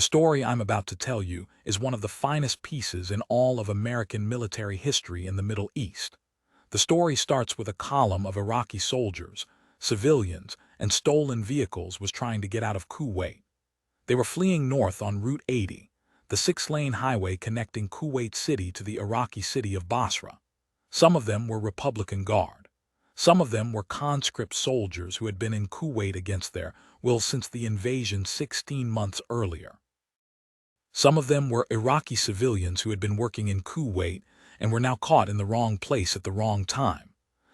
The story I'm about to tell you is one of the finest pieces in all of American military history in the Middle East. The story starts with a column of Iraqi soldiers, civilians, and stolen vehicles was trying to get out of Kuwait. They were fleeing north on Route 80, the six-lane highway connecting Kuwait City to the Iraqi city of Basra. Some of them were Republican Guard. Some of them were conscript soldiers who had been in Kuwait against their will since the invasion 16 months earlier. Some of them were Iraqi civilians who had been working in Kuwait and were now caught in the wrong place at the wrong time.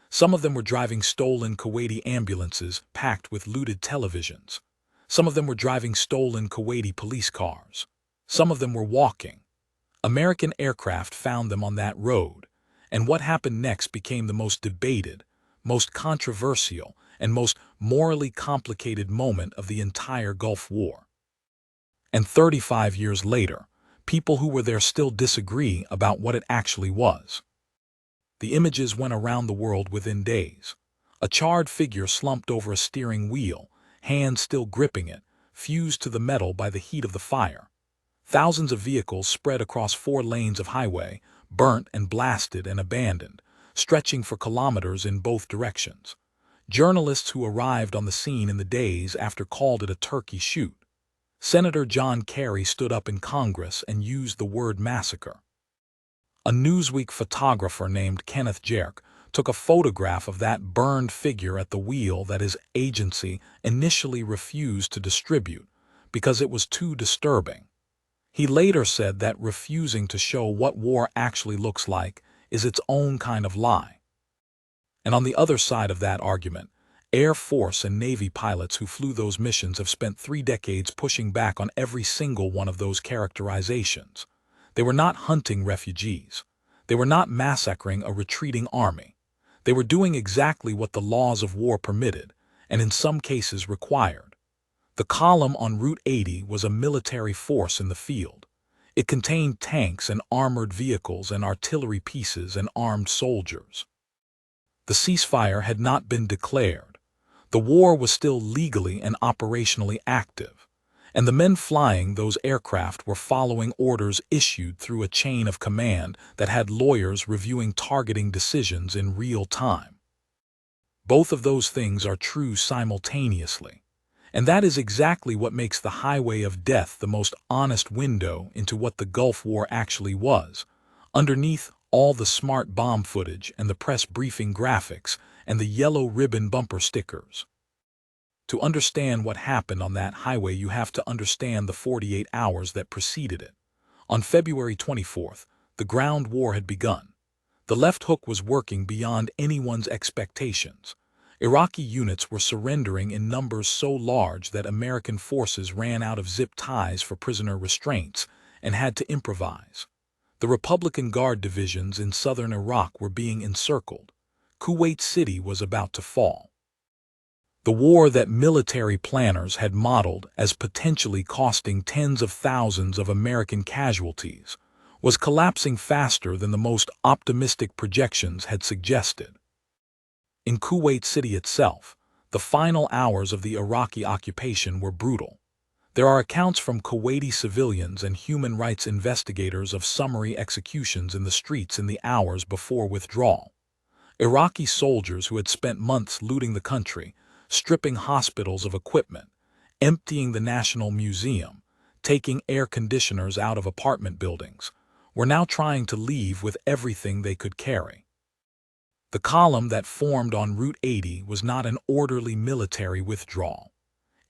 Some of them were driving stolen Kuwaiti ambulances packed with looted televisions. Some of them were driving stolen Kuwaiti police cars. Some of them were walking. American aircraft found them on that road, and what happened next became the most debated, most controversial, and most morally complicated moment of the entire Gulf War. And 35 years later, people who were there still disagree about what it actually was. The images went around the world within days. A charred figure slumped over a steering wheel, hands still gripping it, fused to the metal by the heat of the fire. Thousands of vehicles spread across 4 lanes of highway, burnt and blasted and abandoned, stretching for kilometers in both directions. Journalists who arrived on the scene in the days after called it a turkey shoot. Senator John Kerry stood up in Congress and used the word massacre. A Newsweek photographer named Kenneth Jerk took a photograph of that burned figure at the wheel that his agency initially refused to distribute because it was too disturbing. He later said that refusing to show what war actually looks like is its own kind of lie. And on the other side of that argument, Air Force and Navy pilots who flew those missions have spent 3 decades pushing back on every single one of those characterizations. They were not hunting refugees. They were not massacring a retreating army. They were doing exactly what the laws of war permitted, and in some cases required. The column on Route 80 was a military force in the field. It contained tanks and armored vehicles and artillery pieces and armed soldiers. The ceasefire had not been declared. The war was still legally and operationally active, and the men flying those aircraft were following orders issued through a chain of command that had lawyers reviewing targeting decisions in real time. Both of those things are true simultaneously, and that is exactly what makes the highway of death the most honest window into what the Gulf War actually was, underneath all the smart bomb footage and the press briefing graphics and the yellow ribbon bumper stickers. To understand what happened on that highway, you have to understand the 48 hours that preceded it. On February 24th, the ground war had begun. The left hook was working beyond anyone's expectations. Iraqi units were surrendering in numbers so large that American forces ran out of zip ties for prisoner restraints and had to improvise. The Republican Guard divisions in southern Iraq were being encircled. Kuwait City was about to fall. The war that military planners had modeled as potentially costing tens of thousands of American casualties was collapsing faster than the most optimistic projections had suggested. In Kuwait City itself, the final hours of the Iraqi occupation were brutal. There are accounts from Kuwaiti civilians and human rights investigators of summary executions in the streets in the hours before withdrawal. Iraqi soldiers who had spent months looting the country, stripping hospitals of equipment, emptying the National Museum, taking air conditioners out of apartment buildings, were now trying to leave with everything they could carry. The column that formed on Route 80 was not an orderly military withdrawal.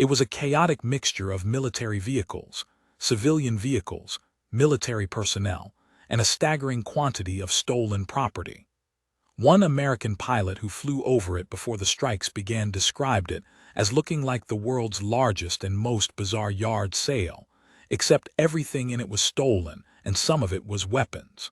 It was a chaotic mixture of military vehicles, civilian vehicles, military personnel, and a staggering quantity of stolen property. One American pilot who flew over it before the strikes began described it as looking like the world's largest and most bizarre yard sale, except everything in it was stolen and some of it was weapons.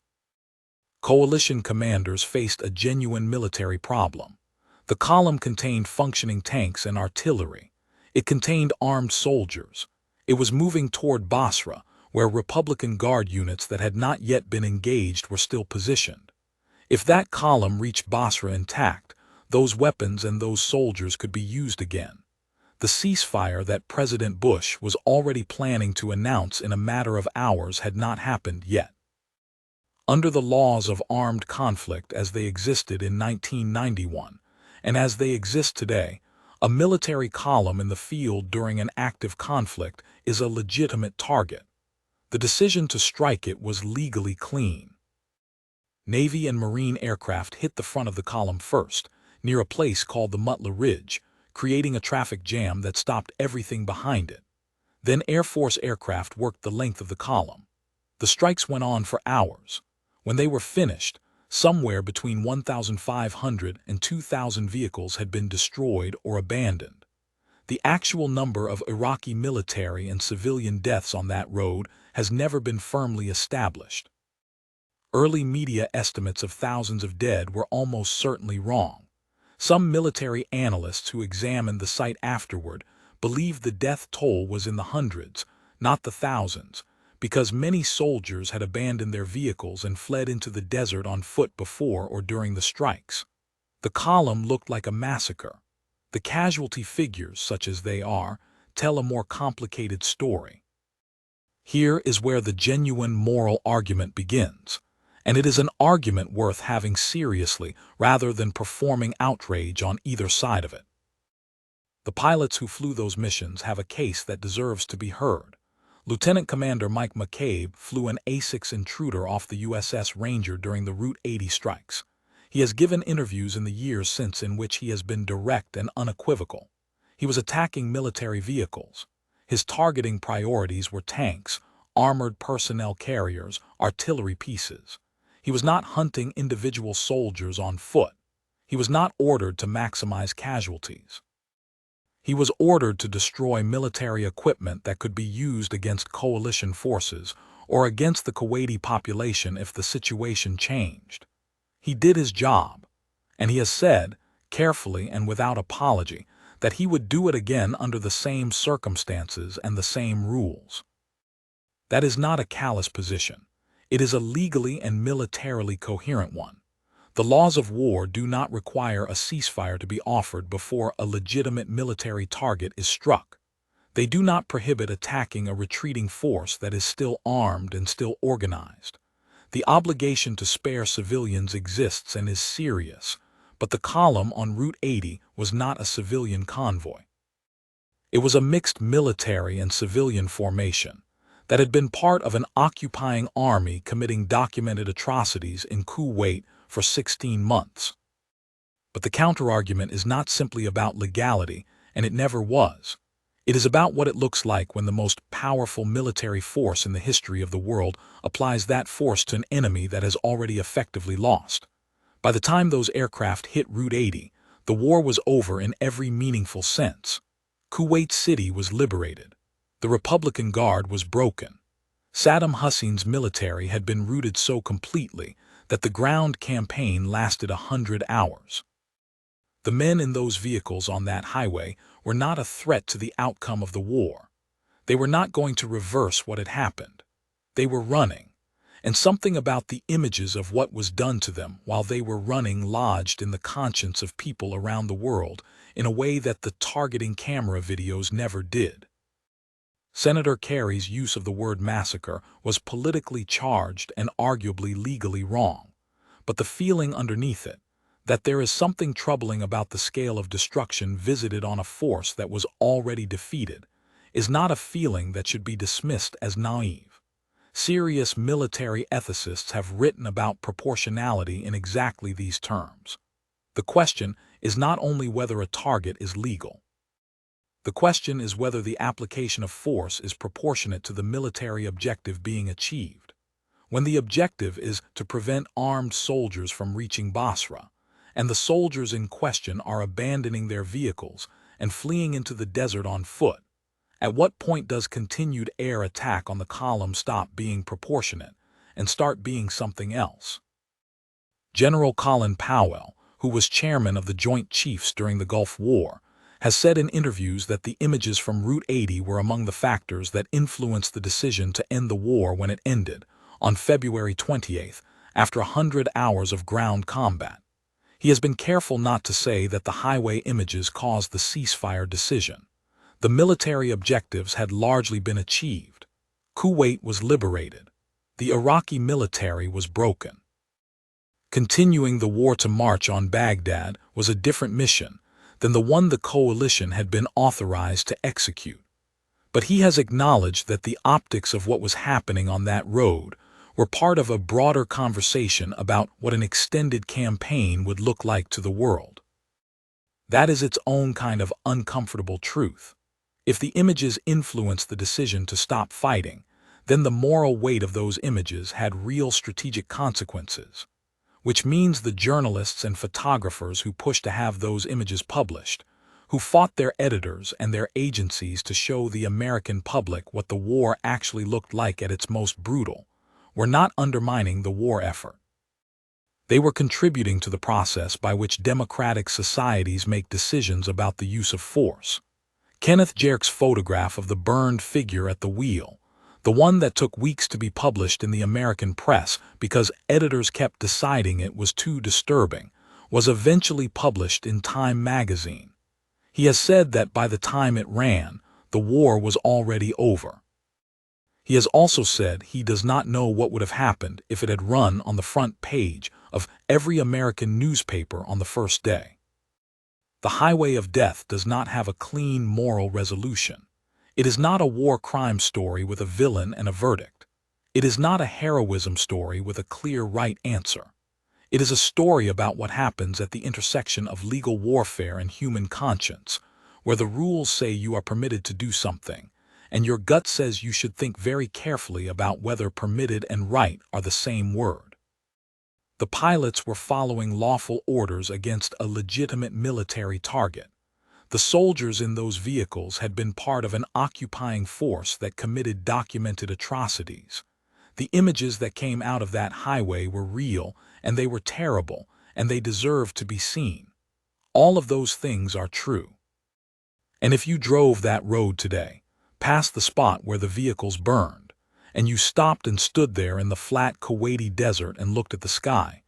Coalition commanders faced a genuine military problem. The column contained functioning tanks and artillery. It contained armed soldiers. It was moving toward Basra, where Republican Guard units that had not yet been engaged were still positioned. If that column reached Basra intact, those weapons and those soldiers could be used again. The ceasefire that President Bush was already planning to announce in a matter of hours had not happened yet. Under the laws of armed conflict as they existed in 1991, and as they exist today, a military column in the field during an active conflict is a legitimate target. The decision to strike it was legally clean. Navy and Marine aircraft hit the front of the column first, near a place called the Mutla Ridge, creating a traffic jam that stopped everything behind it. Then Air Force aircraft worked the length of the column. The strikes went on for hours. When they were finished, somewhere between 1,500 and 2,000 vehicles had been destroyed or abandoned. The actual number of Iraqi military and civilian deaths on that road has never been firmly established. Early media estimates of thousands of dead were almost certainly wrong. Some military analysts who examined the site afterward believed the death toll was in the hundreds, not the thousands, because many soldiers had abandoned their vehicles and fled into the desert on foot before or during the strikes. The column looked like a massacre. The casualty figures, such as they are, tell a more complicated story. Here is where the genuine moral argument begins, and it is an argument worth having seriously rather than performing outrage on either side of it. The pilots who flew those missions have a case that deserves to be heard. Lieutenant Commander Mike McCabe flew an A-6 Intruder off the USS Ranger during the Route 80 strikes. He has given interviews in the years since in which he has been direct and unequivocal. He was attacking military vehicles. His targeting priorities were tanks, armored personnel carriers, artillery pieces. He was not hunting individual soldiers on foot. He was not ordered to maximize casualties. He was ordered to destroy military equipment that could be used against coalition forces or against the Kuwaiti population if the situation changed. He did his job, and he has said, carefully and without apology, that he would do it again under the same circumstances and the same rules. That is not a callous position. It is a legally and militarily coherent one. The laws of war do not require a ceasefire to be offered before a legitimate military target is struck. They do not prohibit attacking a retreating force that is still armed and still organized. The obligation to spare civilians exists and is serious, but the column on Route 80 was not a civilian convoy. It was a mixed military and civilian formation that had been part of an occupying army committing documented atrocities in Kuwait for 16 months. But the counterargument is not simply about legality, and it never was. It is about what it looks like when the most powerful military force in the history of the world applies that force to an enemy that has already effectively lost. By the time those aircraft hit Route 80, the war was over in every meaningful sense. Kuwait City was liberated. The Republican Guard was broken. Saddam Hussein's military had been routed so completely that the ground campaign lasted 100 hours. The men in those vehicles on that highway were not a threat to the outcome of the war. They were not going to reverse what had happened. They were running, and something about the images of what was done to them while they were running lodged in the conscience of people around the world in a way that the targeting camera videos never did. Senator Kerry's use of the word massacre was politically charged and arguably legally wrong, but the feeling underneath it, that there is something troubling about the scale of destruction visited on a force that was already defeated, is not a feeling that should be dismissed as naive. Serious military ethicists have written about proportionality in exactly these terms. The question is not only whether a target is legal. The question is whether the application of force is proportionate to the military objective being achieved. When the objective is to prevent armed soldiers from reaching Basra, and the soldiers in question are abandoning their vehicles and fleeing into the desert on foot, at what point does continued air attack on the column stop being proportionate and start being something else? General Colin Powell, who was chairman of the Joint Chiefs during the Gulf War, has said in interviews that the images from Route 80 were among the factors that influenced the decision to end the war when it ended, on February 28th, after 100 hours of ground combat. He has been careful not to say that the highway images caused the ceasefire decision. The military objectives had largely been achieved. Kuwait was liberated. The Iraqi military was broken. Continuing the war to march on Baghdad was a different mission than the one the coalition had been authorized to execute. But he has acknowledged that the optics of what was happening on that road were part of a broader conversation about what an extended campaign would look like to the world. That is its own kind of uncomfortable truth. If the images influenced the decision to stop fighting, then the moral weight of those images had real strategic consequences, which means the journalists and photographers who pushed to have those images published, who fought their editors and their agencies to show the American public what the war actually looked like at its most brutal, were not undermining the war effort. They were contributing to the process by which democratic societies make decisions about the use of force. Kenneth Jerk's photograph of the burned figure at the wheel, the one that took weeks to be published in the American press because editors kept deciding it was too disturbing, was eventually published in Time magazine. He has said that by the time it ran, the war was already over. He has also said he does not know what would have happened if it had run on the front page of every American newspaper on the first day. The highway of death does not have a clean moral resolution. It is not a war crime story with a villain and a verdict. It is not a heroism story with a clear right answer. It is a story about what happens at the intersection of legal warfare and human conscience, where the rules say you are permitted to do something, and your gut says you should think very carefully about whether permitted and right are the same word. The pilots were following lawful orders against a legitimate military target. The soldiers in those vehicles had been part of an occupying force that committed documented atrocities. The images that came out of that highway were real, and they were terrible, and they deserved to be seen. All of those things are true. And if you drove that road today, past the spot where the vehicles burned, and you stopped and stood there in the flat Kuwaiti desert and looked at the sky,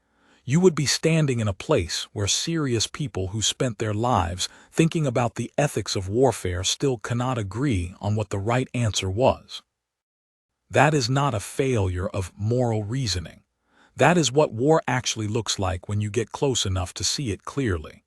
you would be standing in a place where serious people who spent their lives thinking about the ethics of warfare still cannot agree on what the right answer was. That is not a failure of moral reasoning. That is what war actually looks like when you get close enough to see it clearly.